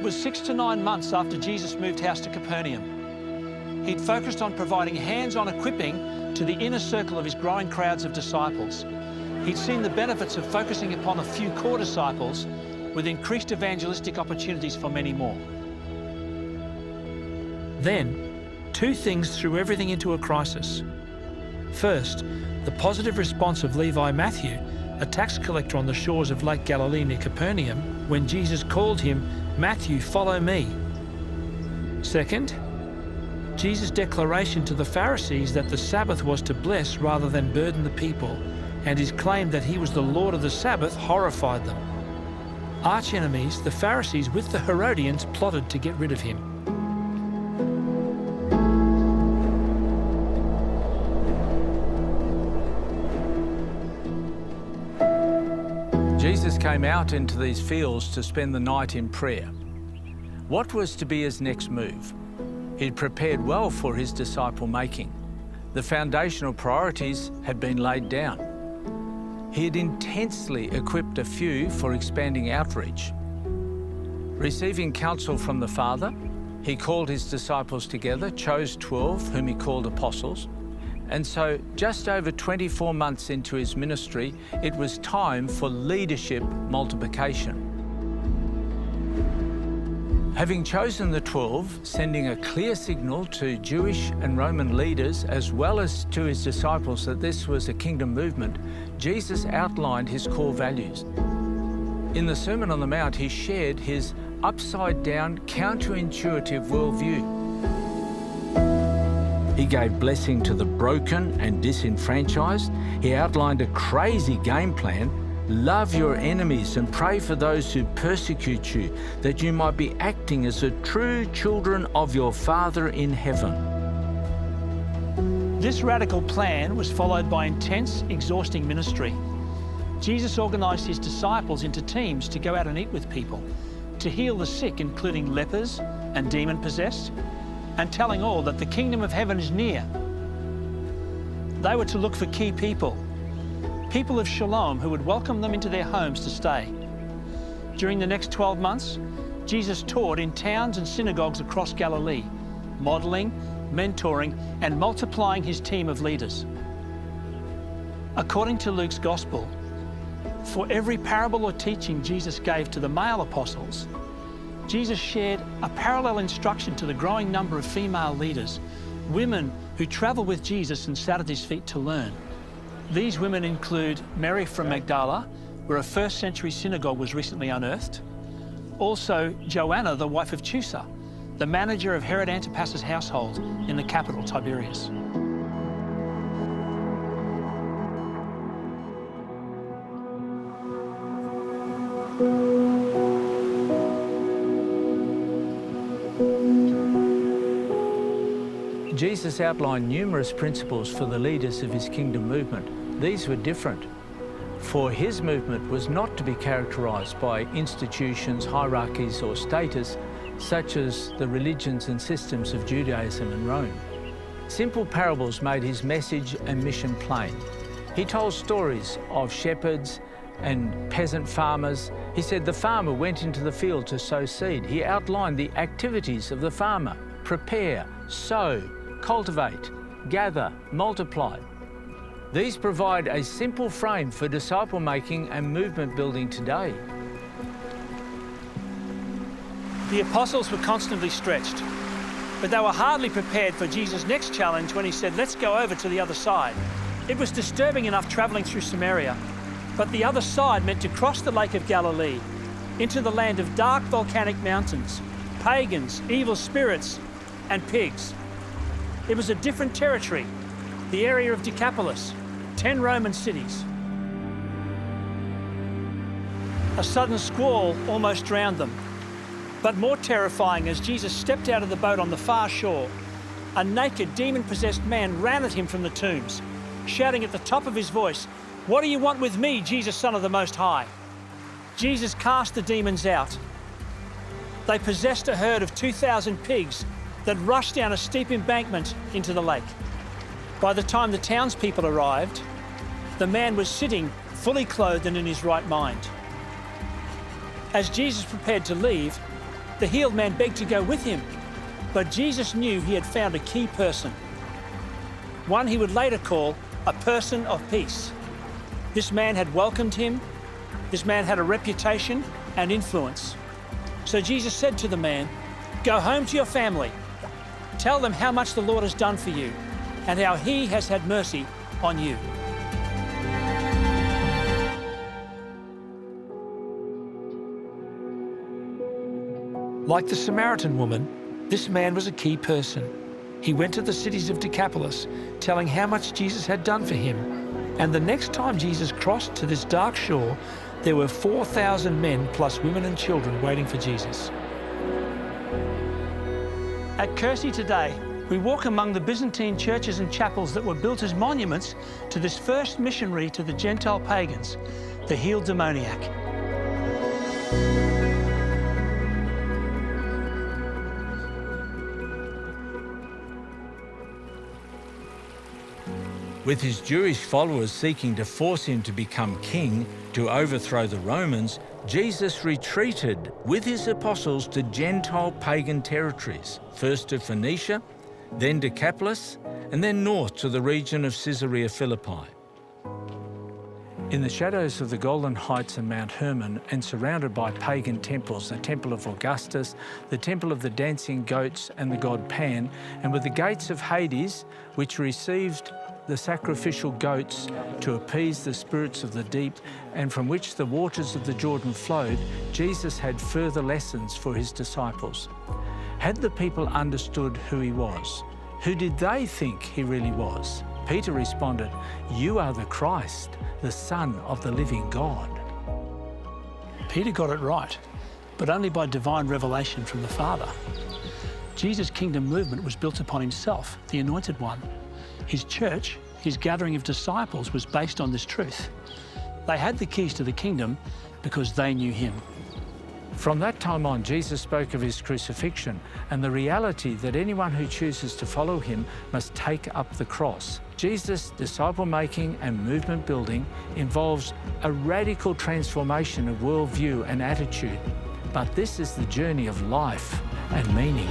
was 6 to 9 months after Jesus moved house to Capernaum. He'd focused on providing hands-on equipping to the inner circle of his growing crowds of disciples. He'd seen the benefits of focusing upon a few core disciples with increased evangelistic opportunities for many more. Then, two things threw everything into a crisis. First, the positive response of Levi Matthew, a tax collector on the shores of Lake Galilee near Capernaum, when Jesus called him, "Matthew, follow me." Second, Jesus' declaration to the Pharisees that the Sabbath was to bless rather than burden the people, and his claim that he was the Lord of the Sabbath horrified them. Arch enemies, the Pharisees with the Herodians, plotted to get rid of him. Jesus came out into these fields to spend the night in prayer. What was to be his next move? He'd prepared well for his disciple making. The foundational priorities had been laid down. He had intensely equipped a few for expanding outreach. Receiving counsel from the Father, he called his disciples together, chose 12, whom he called apostles. And so, just over 24 months into his ministry, it was time for leadership multiplication. Having chosen the 12, sending a clear signal to Jewish and Roman leaders as well as to his disciples that this was a kingdom movement, Jesus outlined his core values. In the Sermon on the Mount, he shared his upside-down, counterintuitive worldview. He gave blessing to the broken and disenfranchised. He outlined a crazy game plan. Love your enemies and pray for those who persecute you, that you might be acting as the true children of your Father in heaven. This radical plan was followed by intense, exhausting ministry. Jesus organized his disciples into teams to go out and eat with people, to heal the sick, including lepers and demon-possessed, and telling all that the kingdom of heaven is near. They were to look for key people of Shalom who would welcome them into their homes to stay. During the next 12 months, Jesus toured in towns and synagogues across Galilee, modeling, mentoring, and multiplying his team of leaders. According to Luke's Gospel, for every parable or teaching Jesus gave to the male apostles, Jesus shared a parallel instruction to the growing number of female leaders, women who travel with Jesus and sat at his feet to learn. These women include Mary from Magdala, where a first-century synagogue was recently unearthed. Also, Joanna, the wife of Chusa, the manager of Herod Antipas's household in the capital, Tiberias. Jesus outlined numerous principles for the leaders of his kingdom movement. These were different, for his movement was not to be characterized by institutions, hierarchies, or status, such as the religions and systems of Judaism and Rome. Simple parables made his message and mission plain. He told stories of shepherds and peasant farmers. He said the farmer went into the field to sow seed. He outlined the activities of the farmer: prepare, sow, cultivate, gather, multiply. These provide a simple frame for disciple making and movement building today. The apostles were constantly stretched, but they were hardly prepared for Jesus' next challenge when he said, "Let's go over to the other side." It was disturbing enough traveling through Samaria, but the other side meant to cross the Lake of Galilee into the land of dark volcanic mountains, pagans, evil spirits, and pigs. It was a different territory, the area of Decapolis, 10 Roman cities. A sudden squall almost drowned them. But more terrifying, as Jesus stepped out of the boat on the far shore, a naked, demon-possessed man ran at him from the tombs, shouting at the top of his voice, "What do you want with me, Jesus, Son of the Most High?" Jesus cast the demons out. They possessed a herd of 2,000 pigs that rushed down a steep embankment into the lake. By the time the townspeople arrived, the man was sitting fully clothed and in his right mind. As Jesus prepared to leave, The healed man begged to go with him, but Jesus knew he had found a key person, one he would later call a person of peace. This man had welcomed him. This man had a reputation and influence. So Jesus said to the man, "Go home to your family. Tell them how much the Lord has done for you and how he has had mercy on you." Like the Samaritan woman, this man was a key person. He went to the cities of Decapolis, telling how much Jesus had done for him. And the next time Jesus crossed to this dark shore, there were 4,000 men plus women and children waiting for Jesus. At Kersey today, we walk among the Byzantine churches and chapels that were built as monuments to this first missionary to the Gentile pagans, the healed demoniac. With his Jewish followers seeking to force him to become king to overthrow the Romans, Jesus retreated with his apostles to Gentile pagan territories, first to Phoenicia, then Decapolis, and then north to the region of Caesarea Philippi. In the shadows of the Golden Heights and Mount Hermon, and surrounded by pagan temples, the Temple of Augustus, the Temple of the Dancing Goats and the god Pan, and with the gates of Hades, which received the sacrificial goats to appease the spirits of the deep, and from which the waters of the Jordan flowed, Jesus had further lessons for his disciples. Had the people understood who he was? Who did they think he really was? Peter responded, "You are the Christ, the Son of the living God." Peter got it right, but only by divine revelation from the Father. Jesus' kingdom movement was built upon himself, the Anointed One. His church, his gathering of disciples, was based on this truth. They had the keys to the kingdom because they knew him. From that time on, Jesus spoke of his crucifixion and the reality that anyone who chooses to follow him must take up the cross. Jesus' disciple-making and movement building involves a radical transformation of worldview and attitude. But this is the journey of life and meaning.